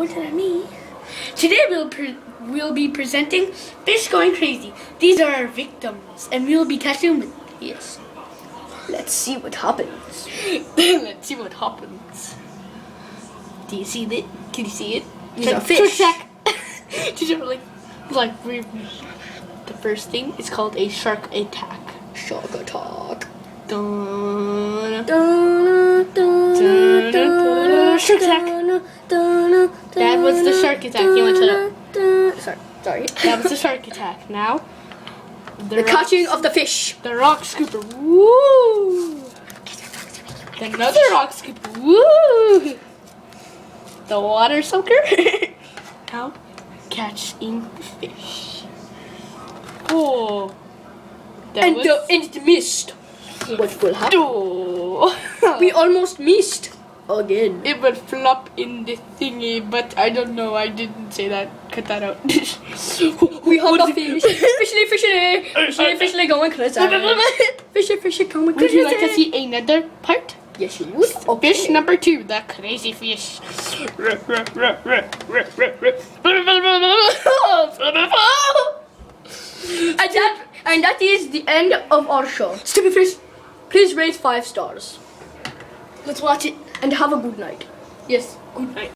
pointed at me. Today we'll be presenting Fish Going Crazy. These are our victims, and we'll be catching them. Yes. Let's see what happens. Let's see what happens. Do you see it? Can you see it? These are fish. These are the first thing is called a shark attack. Shark attack. Dun, Shark attack. That was the shark attack. You want to? Sorry. That was the shark attack. Now The catching of the fish. The rock scooper. Woo! Another rock scooper. Woo! The water soaker. Now catching fish. Oh. And it missed. What will happen? Oh. We almost missed again. It will flop in the thingy, but I don't know. I didn't say that. Cut that out. We have the fish. Fishy, going crazy. Fishy, going Would crazy. you like to see another part? Yes, you would. Okay. Fish number 2, the crazy fish. And that is the end of our show. Stupid fish, please rate 5 stars. Let's watch it. And have a good night. Yes, good night.